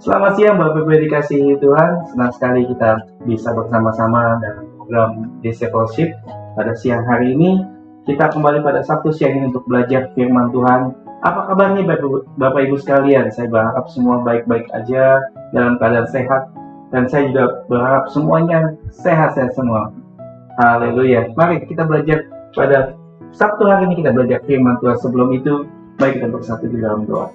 Selamat siang Bapak Ibu yang dikasihi Tuhan. Senang sekali kita bisa bersama-sama dalam program Discipleship. Pada siang hari ini kita kembali pada Sabtu siang ini untuk belajar firman Tuhan. Apa kabarnya Bapak Ibu sekalian? Saya berharap semua baik-baik aja, dalam keadaan sehat, dan saya juga berharap semuanya sehat-sehat semua. Haleluya. Mari kita belajar pada Sabtu hari ini, kita belajar firman Tuhan. Sebelum itu, mari kita bersatu di dalam doa.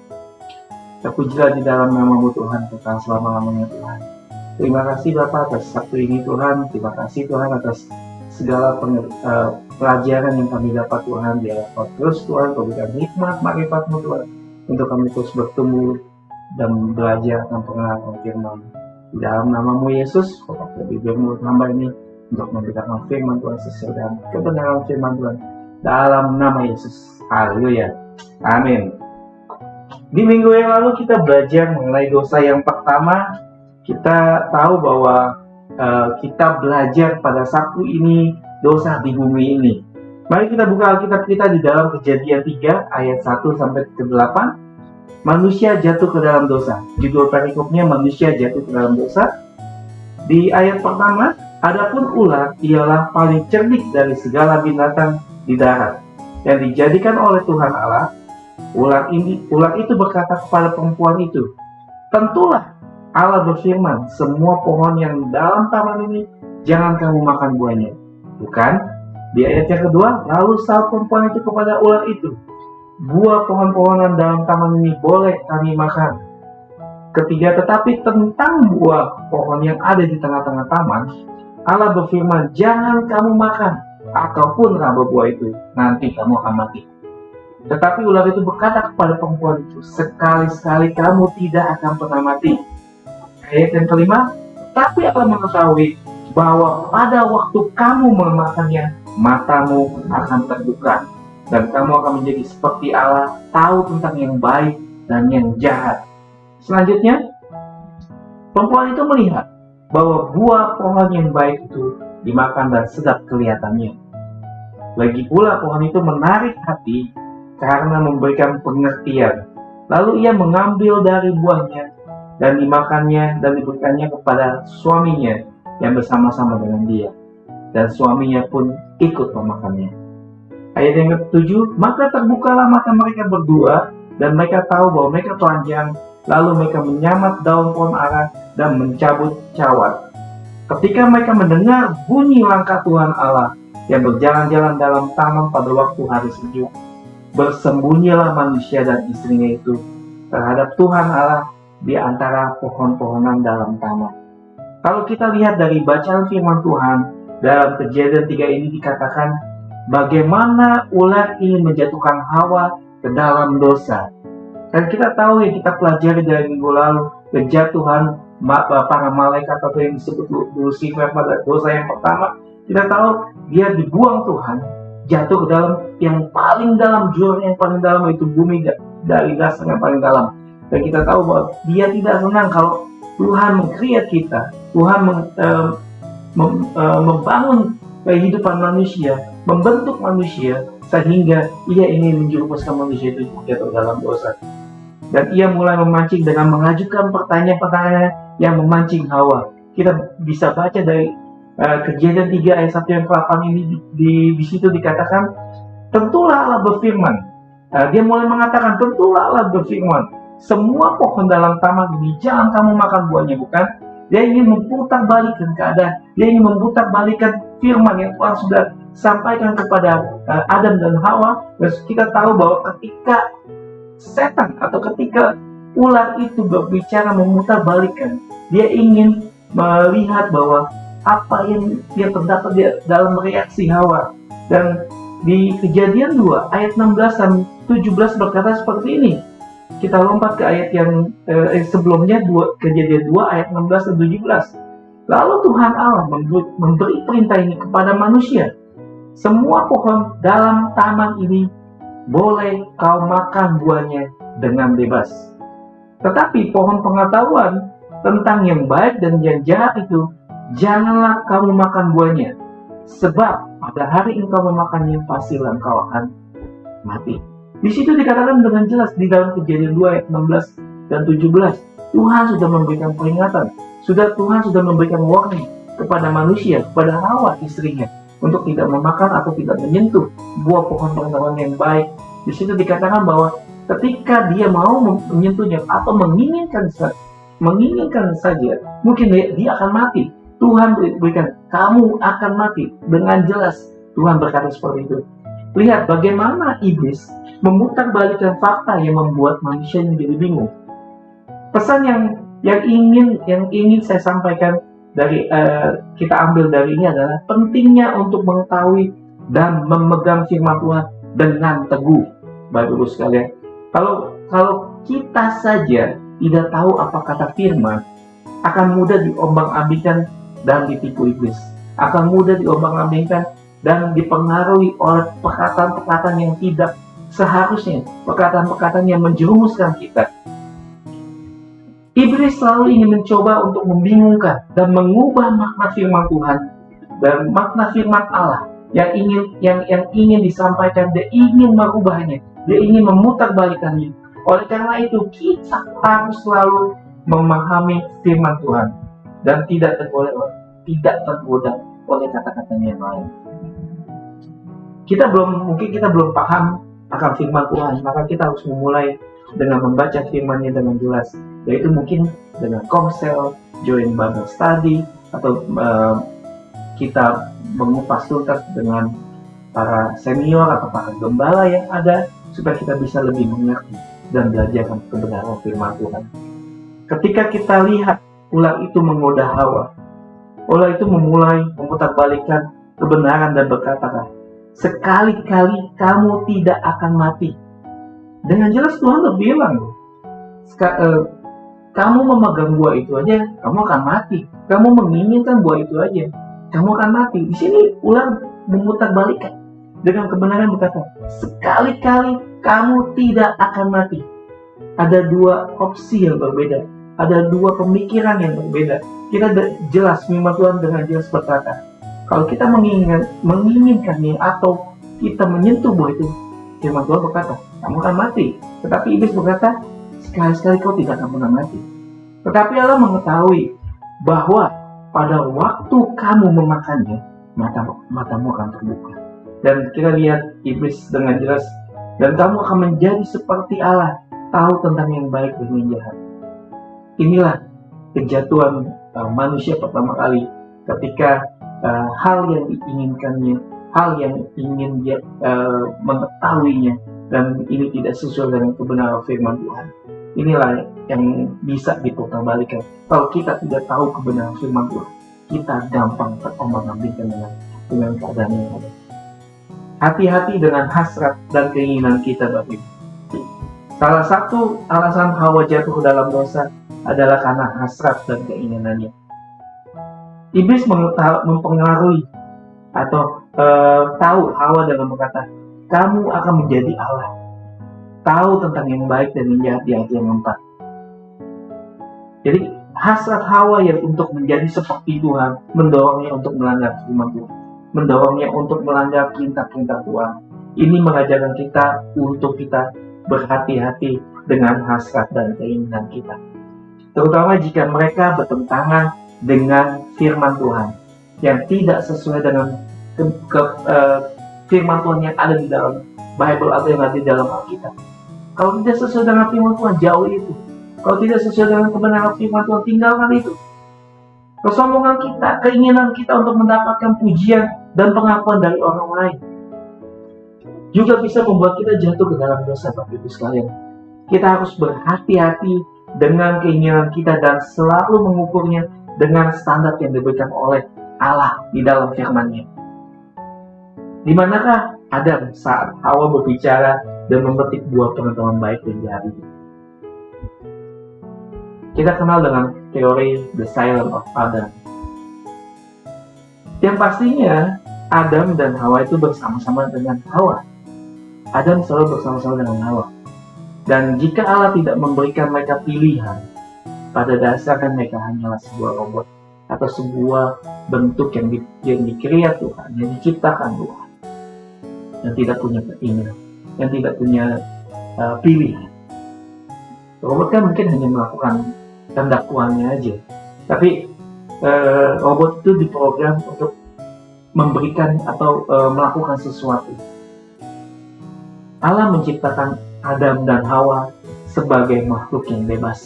Terpujilah di dalam nama-Mu Tuhan, kekal selama-lamanya Tuhan. Terima kasih Bapa atas Sabtu ini Tuhan. Terima kasih Tuhan atas segala pelajaran yang kami dapat Tuhan. Biarlah Kau terus Tuhan, Kau berikan hikmat, makrifat-Mu Tuhan, untuk kami terus bertumbuh dan belajar tentang pengenalan firman. Di dalam nama-Mu Yesus, Kau pakai bibir mulut hamba ini untuk memberitakan firman Tuhan sesuai dengan kebenaran firman Tuhan. Dalam nama Yesus. Haleluya. Amin. Di minggu yang lalu kita belajar mengenai dosa yang pertama. Kita tahu bahwa kita belajar pada Sabtu ini dosa di bumi ini. Mari kita buka Alkitab kita di dalam Kejadian 3 ayat 1 sampai ke 8. Manusia jatuh ke dalam dosa. Judul perikopnya manusia jatuh ke dalam dosa. Di ayat pertama, adapun ular ialah paling cerdik dari segala binatang di darat yang dijadikan oleh Tuhan Allah. Ular itu berkata kepada perempuan itu, tentulah Allah berfirman, semua pohon yang dalam taman ini jangan kamu makan buahnya. Bukan? Di ayat yang kedua, lalu sahut perempuan itu kepada ular itu, buah pohon-pohonan dalam taman ini boleh kami makan. Ketiga, tetapi tentang buah pohon yang ada di tengah-tengah taman, Allah berfirman, jangan kamu makan, ataupun raba buah itu, nanti kamu akan mati. Tetapi ular itu berkata kepada perempuan itu, sekali-sekali kamu tidak akan pernah mati. Ayat yang kelima, tapi Allah mengetahui bahwa pada waktu kamu memakannya, matamu akan terbuka, dan kamu akan menjadi seperti Allah, tahu tentang yang baik dan yang jahat. Selanjutnya, perempuan itu melihat bahwa buah pohon yang baik itu dimakan dan sedap kelihatannya. Lagi pula pohon itu menarik hati, karena memberikan pengertian. Lalu ia mengambil dari buahnya dan dimakannya dan diberikannya kepada suaminya yang bersama-sama dengan dia. Dan suaminya pun ikut memakannya. Ayat yang ke-7, maka terbukalah mata mereka berdua dan mereka tahu bahwa mereka telanjang. Lalu mereka menyamat daun pohon ara dan mencabut cawat. Ketika mereka mendengar bunyi langkah Tuhan Allah yang berjalan-jalan dalam taman pada waktu hari sejuk, bersembunyilah manusia dan istrinya itu terhadap Tuhan Allah di antara pohon-pohonan dalam taman. Kalau kita lihat dari bacaan firman Tuhan dalam Kejadian 3 ini dikatakan bagaimana ular ingin menjatuhkan Hawa ke dalam dosa. Dan kita tahu yang kita pelajari dari minggu lalu, kejatuhan para malaikat atau yang disebut Lucifer pada dosa yang pertama, kita tahu dia dibuang Tuhan, jatuh ke dalam yang paling dalam, jurang yang paling dalam, itu bumi dari dasar yang paling dalam. Dan kita tahu bahwa dia tidak senang kalau Tuhan meng-create kita, Tuhan membangun kehidupan manusia, membentuk manusia, sehingga ia ingin menjerumuskan manusia itu jatuh dalam dosa. Dan ia mulai memancing dengan mengajukan pertanyaan-pertanyaan yang memancing Hawa. Kita bisa baca dari Kejadian 3 ayat 1 yang ke-8 ini, di situ dikatakan, tentulah Allah berfirman. Dia mulai mengatakan, tentulah Allah berfirman, semua pohon dalam taman ini jangan kamu makan buahnya. Bukan? Dia ingin memutarbalikkan keadaan. Dia ingin memutarbalikkan firman yang Tuhan sudah sampaikan kepada Adam dan Hawa. Dan kita tahu bahwa ketika setan atau ketika ular itu berbicara memutarbalikkan, dia ingin melihat bahwa apa yang terdapat di dalam reaksi Hawa. Dan di Kejadian 2 ayat 16 dan 17 berkata seperti ini. Kita lompat ke ayat yang sebelumnya, Kejadian 2 ayat 16 dan 17. Lalu Tuhan Allah memberi perintah ini kepada manusia, semua pohon dalam taman ini boleh kau makan buahnya dengan bebas, tetapi pohon pengetahuan tentang yang baik dan yang jahat itu janganlah kamu makan buahnya, sebab pada hari engkau memakannya pastilah engkau akan mati. Di situ dikatakan dengan jelas di dalam Kejadian 2 ayat 16 dan 17 Tuhan sudah memberikan peringatan, Tuhan sudah memberikan warning kepada manusia, kepada Hawa istrinya, untuk tidak memakan atau tidak menyentuh buah pohon pengetahuan yang baik. Di situ dikatakan bahwa ketika dia mau menyentuhnya atau menginginkan saja, mungkin dia akan mati. Tuhan berikan, kamu akan mati. Dengan jelas Tuhan berkata seperti itu. Lihat bagaimana iblis memutarbalikkan fakta yang membuat manusia menjadi bingung. Pesan yang ingin saya sampaikan dari kita ambil dari ini adalah pentingnya untuk mengetahui dan memegang firman Tuhan dengan teguh. Bapak Ibu sekalian, kalau kita saja tidak tahu apa kata firman, akan mudah diombang-ambingkan dan ditipu iblis. Akan mudah diombang-ambingkan dan dipengaruhi oleh perkataan-perkataan yang tidak seharusnya, perkataan-perkataan yang menjerumuskan kita. Iblis selalu ingin mencoba untuk membingungkan dan mengubah makna firman Tuhan dan makna firman Allah yang ingin disampaikan. Dia ingin merubahnya, dia ingin memutarbalikkannya. Oleh karena itu kita harus selalu memahami firman Tuhan dan tidak tergoda oleh kata-katanya yang lain. Mungkin kita belum paham akan firman Tuhan, maka kita harus memulai dengan membaca firman-Nya dengan jelas, yaitu mungkin dengan komsel, join Bible study, atau kita mengupas tuntas dengan para senior atau para gembala yang ada, supaya kita bisa lebih mengerti dan belajar kebenaran firman Tuhan. Ketika kita lihat ular itu menggoda Hawa, ular itu memulai memutarbalikkan kebenaran dan berkata, sekali-kali kamu tidak akan mati. Dengan jelas Tuhan bilang, kamu memegang buah itu aja, kamu akan mati. Kamu menginginkan buah itu aja, kamu akan mati. Di sini ular memutarbalikkan dengan kebenaran berkata, sekali-kali kamu tidak akan mati. Ada dua opsi yang berbeda, ada dua pemikiran yang berbeda. Kita jelas, firman Tuhan dengan jelas berkata, kalau kita menginginkannya atau kita menyentuh buah itu, firman Tuhan berkata, kamu akan mati. Tetapi iblis berkata, sekali-sekali kau tidak akan pernah mati. Tetapi Allah mengetahui bahwa pada waktu kamu memakannya, matamu akan terbuka. Dan kita lihat iblis dengan jelas, dan kamu akan menjadi seperti Allah, tahu tentang yang baik dan yang jahat. Inilah kejatuhan manusia pertama kali, ketika hal yang diinginkannya, hal yang ingin dia mengetahuinya, dan ini tidak sesuai dengan kebenaran firman Tuhan. Inilah yang bisa diputarbalikkan. Kalau kita tidak tahu kebenaran firman Tuhan, kita gampang terombang-ambingkan dengan keadaan yang ada. Hati-hati dengan hasrat dan keinginan kita, Bapak Ibu. Salah satu alasan Hawa jatuh dalam dosa adalah karena hasrat dan keinginannya. Iblis mempengaruhi atau tahu Hawa dengan berkata, kamu akan menjadi Allah, tahu tentang yang baik dan yang jahat, di ayat yang 4. Jadi hasrat Hawa yang untuk menjadi seperti Tuhan mendorongnya untuk melanggar firman Tuhan, mendorongnya untuk melanggar perintah-perintah Tuhan. Ini mengajarkan kita untuk kita berhati-hati dengan hasrat dan keinginan kita, terutama jika mereka bertentangan dengan firman Tuhan yang tidak sesuai dengan firman Tuhan yang ada di dalam Bible atau yang ada di dalam Alkitab. Kalau tidak sesuai dengan firman Tuhan, jauh itu. Kalau tidak sesuai dengan kebenaran firman Tuhan, tinggalkan itu. Kesombongan kita, keinginan kita untuk mendapatkan pujian dan pengakuan dari orang lain juga bisa membuat kita jatuh ke dalam dosa, Bapak Ibu sekalian. Kita harus berhati-hati dengan keinginan kita dan selalu mengukurnya dengan standar yang diberikan oleh Allah di dalam firman-Nya. Di manakah Adam saat Hawa berbicara dan memetik buah pengetahuan baik dan jahat itu? Kita kenal dengan teori The Silence of Adam. Yang pastinya Adam dan Hawa itu bersama-sama dengan Hawa. Adam selalu bersama-sama dengan Hawa. Dan jika Allah tidak memberikan mereka pilihan, pada dasarnya mereka hanyalah sebuah robot atau sebuah bentuk yang dikreat Tuhan, yang diciptakan Tuhan, yang tidak punya keinginan, yang tidak punya pilihan. Robot kan mungkin hanya melakukan kehendak Tuhannya aja. Tapi robot itu diprogram untuk memberikan atau melakukan sesuatu. Allah menciptakan Adam dan Hawa sebagai makhluk yang bebas,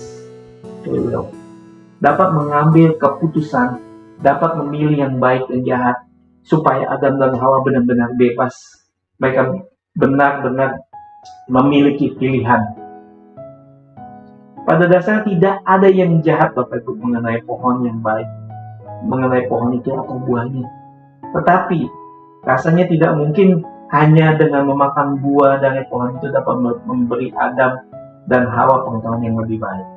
dapat mengambil keputusan, dapat memilih yang baik dan jahat, supaya Adam dan Hawa benar-benar bebas. Mereka benar-benar memiliki pilihan. Pada dasarnya tidak ada yang jahat Bapak Ibu mengenai pohon yang baik, mengenai pohon itu atau buahnya. Tetapi rasanya tidak mungkin hanya dengan memakan buah dari pohon itu dapat memberi Adam dan Hawa pengetahuan yang lebih baik.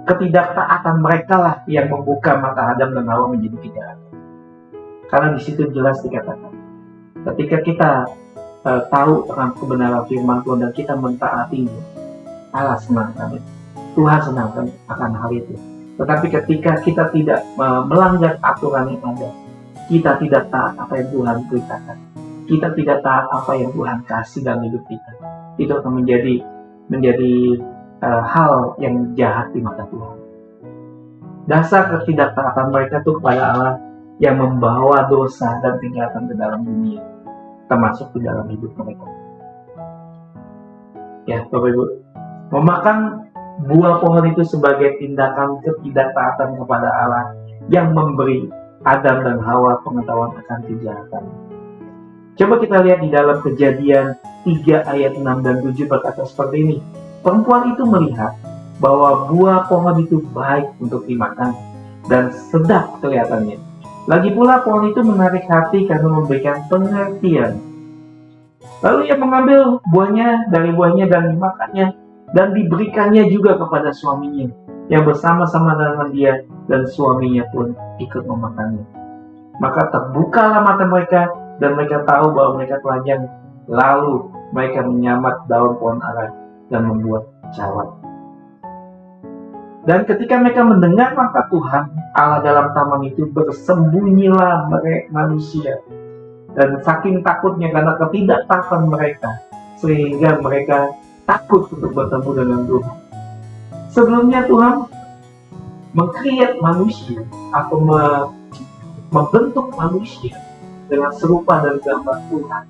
Ketidaktaatan mereka lah yang membuka mata Adam dan Hawa menjadi kejahatan. Karena di situ jelas dikatakan, ketika kita tahu tentang kebenaran firman Tuhan dan kita mentaatinya, Allah senang kan itu. Tuhan senang akan hal itu. Tetapi ketika kita tidak melanggar aturan yang ada, kita tidak taat apa yang Tuhan beritakan, kita tidak taat apa yang Tuhan kasih dalam hidup kita, itu akan menjadi hal yang jahat di mata Tuhan. Dasar ketidaktaatan mereka itu kepada Allah yang membawa dosa dan kejahatan ke dalam dunia, termasuk di dalam hidup mereka. Ya, Bapak Ibu, memakan buah pohon itu sebagai tindakan ketidaktaatan kepada Allah yang memberi Adam dan Hawa pengetahuan akan kejahatan. Coba kita lihat di dalam Kejadian 3 ayat 6 dan 7 berkata seperti ini. Perempuan itu melihat bahwa buah pohon itu baik untuk dimakan dan sedap kelihatannya. Lagi pula pohon itu menarik hati karena memberikan pengertian. Lalu ia mengambil buahnya dari buahnya dan dimakannya dan diberikannya juga kepada suaminya yang bersama-sama dengan dia, dan suaminya pun ikut memakannya. Maka terbukalah mata mereka dan mereka tahu bahwa mereka telanjang. Lalu mereka menyamat daun pohon ara dan membuat cawat. Dan ketika mereka mendengar kata Tuhan Allah dalam taman itu, bersembunyilah mereka manusia, dan saking takutnya karena ketidaktaatan mereka, sehingga mereka takut untuk bertemu dengan Tuhan. Sebelumnya Tuhan meng-create manusia atau membentuk manusia dengan serupa dan gambar Tuhan,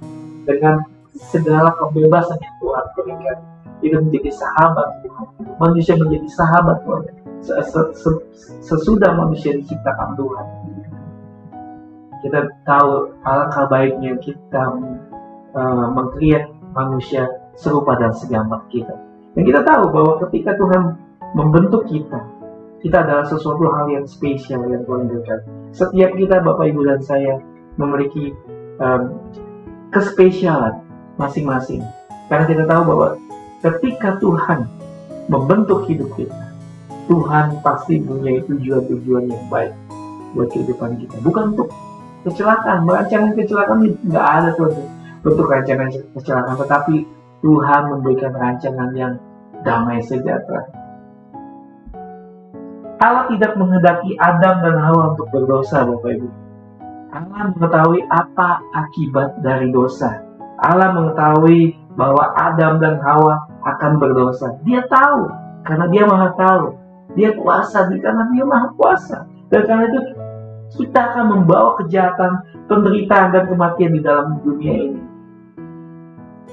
dengan segala kebebasan yang Tuhan berikan. Itu menjadi sahabat Tuhan. Manusia menjadi sahabat Tuhan sesudah manusia diciptakan Tuhan. Kita tahu alangkah baiknya kita meng-create manusia serupa dan segambar kita. Dan kita tahu bahwa ketika Tuhan membentuk kita adalah sesuatu hal yang spesial yang Tuhan berikan. Setiap kita, Bapak, Ibu, dan saya memiliki kespesialan masing-masing. Karena kita tahu bahwa ketika Tuhan membentuk hidup kita, Tuhan pasti punya tujuan-tujuan yang baik buat kehidupan kita. Bukan untuk kecelakaan, rancangan kecelakaan nggak ada tuh bentuk rancangan kecelakaan, tetapi Tuhan memberikan rancangan yang damai sejahtera. Allah tidak menghendaki Adam dan Hawa untuk berdosa, Bapak Ibu. Allah mengetahui apa akibat dari dosa. Allah mengetahui bahwa Adam dan Hawa akan berdosa. Dia tahu, karena dia maha tahu. Dia kuasa, karena dia maha kuasa. Dan karena itu kita akan membawa kejahatan, penderitaan, dan kematian di dalam dunia ini.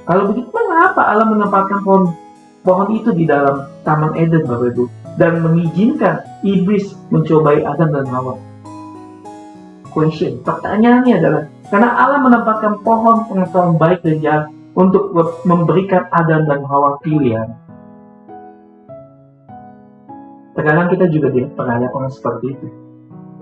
Kalau begitu, mengapa Allah menempatkan pohon itu di dalam Taman Eden, Bapak Ibu, dan mengizinkan iblis mencobai Adam dan Hawa? Pertanyaannya adalah, karena Allah menempatkan pohon pengetahuan baik dan jahat untuk memberikan Adam dan Hawa pilihan. Terkadang kita juga diperhadapkan seperti itu.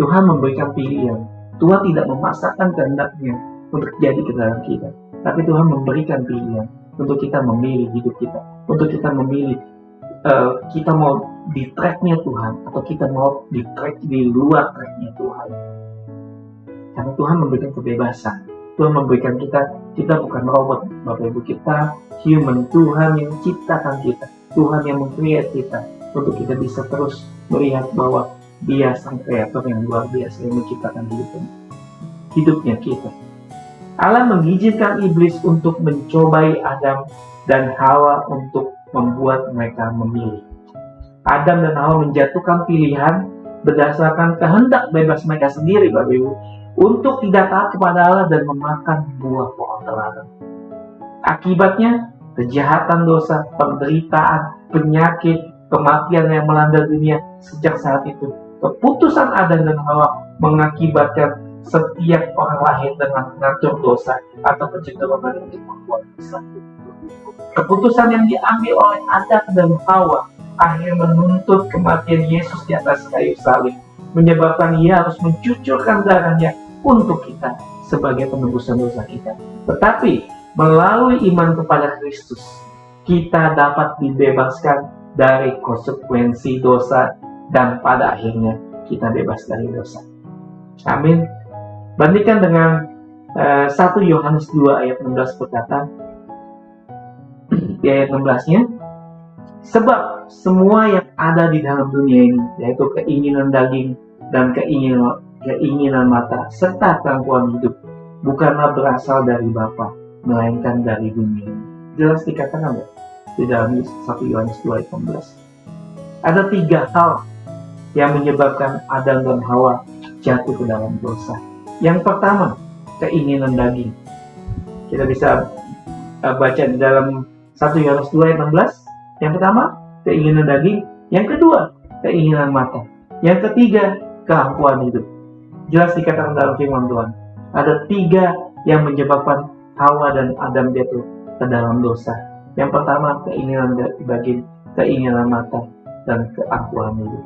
Tuhan memberikan pilihan. Tuhan tidak memaksakan kehendaknya untuk jadi ke dalam kita. Tapi Tuhan memberikan pilihan untuk kita memilih hidup kita. Untuk kita memilih kita mau di tracknya Tuhan atau kita mau di track di luar tracknya Tuhan. Karena Tuhan memberikan kebebasan. Tuhan memberikan kita bukan robot, Bapak Ibu, kita human. Tuhan yang menciptakan kita. Tuhan yang meng-create kita untuk kita bisa terus melihat bahwa Dia sang kreator yang luar biasa yang menciptakan hidupnya kita. Allah mengizinkan iblis untuk mencobai Adam dan Hawa untuk membuat mereka memilih. Adam dan Hawa menjatuhkan pilihan berdasarkan kehendak bebas mereka sendiri, Bapak Ibu, untuk tidak taat kepada Allah dan memakan buah pohon terlarang. Akibatnya, kejahatan dosa, penderitaan, penyakit, kematian yang melanda dunia sejak saat itu. Keputusan Adam dan Hawa mengakibatkan setiap orang lahir dengan mengatur dosa atau kecenderungan untuk membuat dosa. Keputusan yang diambil oleh Adam dan Hawa akhirnya menuntut kematian Yesus di atas kayu salib, menyebabkan Ia harus mencucurkan darahnya untuk kita sebagai penebusan dosa kita. Tetapi melalui iman kepada Kristus, kita dapat dibebaskan dari konsekuensi dosa dan pada akhirnya kita bebas dari dosa. Amin. Bandingkan dengan 1 Yohanes 2 ayat 16 berkata, di ayat 16-nya, sebab semua yang ada di dalam dunia ini, yaitu keinginan daging dan keinginan mata, serta gangguan hidup, bukanlah berasal dari Bapa, melainkan dari dunia ini. Jelas dikatakan ya, di dalam 1 Yohanes 2 ayat 16. Ada 3 hal yang menyebabkan Adam dan Hawa jatuh ke dalam dosa. Yang pertama, keinginan daging. Kita bisa baca di dalam 1 Yohanes 2 ayat 16. Yang pertama, keinginan daging. Yang kedua, keinginan mata. Yang ketiga, keangkuhan hidup. Jelas dikatakan dalam firman Tuhan. Ada 3 yang menyebabkan Hawa dan Adam jatuh ke dalam dosa. Yang pertama, keinginan daging, keinginan mata, dan keangkuhan hidup.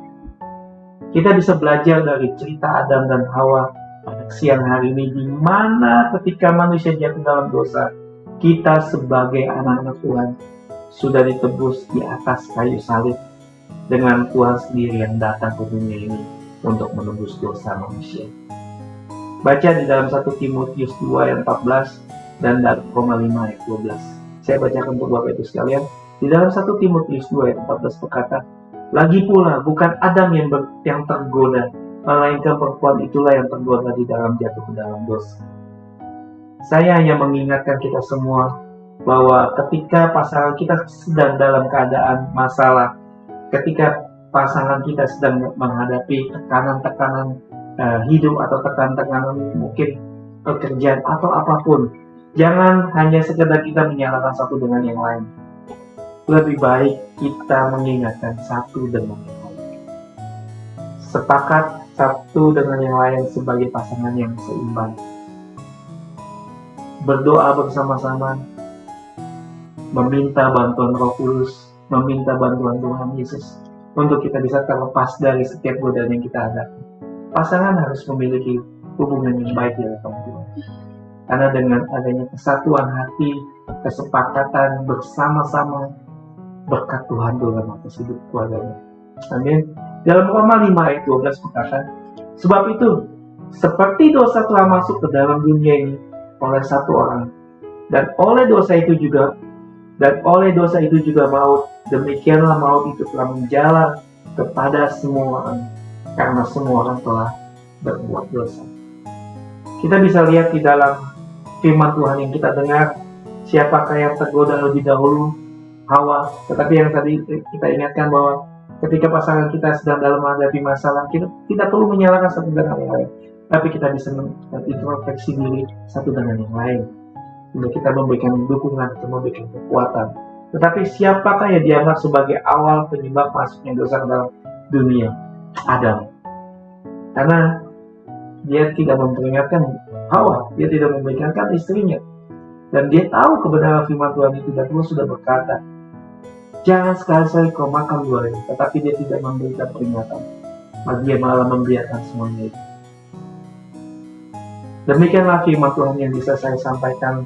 Kita bisa belajar dari cerita Adam dan Hawa pada siang hari ini, di mana ketika manusia jatuh dalam dosa, kita sebagai anak-anak Tuhan sudah ditebus di atas kayu salib dengan Tuhan sendiri yang datang ke dunia ini untuk menebus dosa manusia. Baca di dalam 1 Timotius 2 ayat 14 dan dari Roma 5 ayat 12. Saya bacakan untuk Bapak Ibu sekalian. Di dalam 1 Timotius 2 ayat 14 berkata, lagi pula bukan Adam yang tergoda, melainkan perempuan itulah yang tergoda di dalam jatuh ke dalam dosa. Saya hanya mengingatkan kita semua bahwa ketika pasangan kita sedang dalam keadaan masalah, ketika pasangan kita sedang menghadapi tekanan-tekanan hidup atau tekanan-tekanan mungkin pekerjaan atau apapun, jangan hanya sekedar kita menyalahkan satu dengan yang lain. Lebih baik kita mengingatkan satu dengan yang lain. Sepakat satu dengan yang lain sebagai pasangan yang seimbang. Berdoa bersama-sama, meminta bantuan Roh Kudus, meminta bantuan Tuhan Yesus untuk kita bisa terlepas dari setiap godaan yang kita hadapi. Pasangan harus memiliki hubungan yang baik di hadapan Tuhan. Karena dengan adanya kesatuan hati, kesepakatan bersama-sama, berkat Tuhan dalam atas hidup keluarganya. Amin. Dalam Roma 5 ayat 12 berkata, sebab itu, seperti dosa telah masuk ke dalam dunia ini oleh satu orang, dan oleh dosa itu juga maut, demikianlah maut itu telah menjalar kepada semua orang, karena semua orang telah berbuat dosa. Kita bisa lihat di dalam firman Tuhan yang kita dengar, siapakah yang tergoda lebih dahulu? Hawa. Tetapi yang tadi kita ingatkan bahwa ketika pasangan kita sedang dalam menghadapi masalah, kita tidak perlu menyalahkan satu dengan yang lain, tapi kita bisa introspeksi diri satu dengan yang lain untuk kita memberikan dukungan, untuk memberikan kekuatan. Tetapi siapakah yang dianggap sebagai awal penyebab masuknya dosa ke dalam dunia? Adam. Karena dia tidak memperingatkan Hawa, dia tidak memperingatkan istrinya, dan dia tahu kebenaran firman Tuhan itu, dan Tuhan sudah berkata, jangan sekali-sekali kau makan buah ini, tetapi dia tidak memberikan peringatan, dia malah membiarkan semuanya itu. Demikianlah firman Tuhan yang bisa saya sampaikan.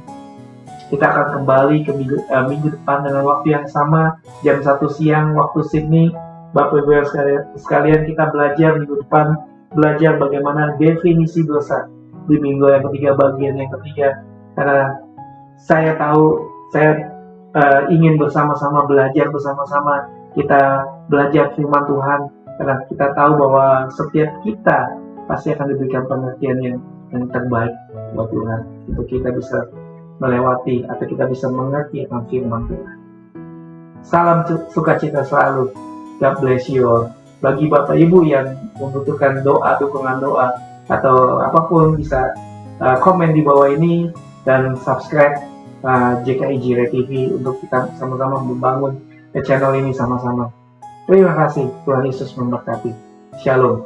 Kita akan kembali ke minggu depan dengan waktu yang sama, jam 1 siang waktu Sydney. Bapak Ibu sekalian, kita belajar minggu depan, belajar bagaimana definisi dosa di minggu yang ketiga, bagian yang ketiga. Karena saya tahu, saya ingin bersama-sama belajar bersama-sama, kita belajar firman Tuhan, karena kita tahu bahwa setiap kita pasti akan diberikan pengertian yang terbaik buat Tuhan, untuk kita bisa melewati atau kita bisa mengerti akan firman Tuhan. Salam sukacita selalu God bless you all. Bagi Bapak Ibu yang membutuhkan doa, dukungan doa, atau apapun, bisa komen di bawah ini dan subscribe JKI Jire TV untuk kita sama-sama membangun channel ini sama-sama. Terima kasih, Tuhan Yesus memberkati. Shalom.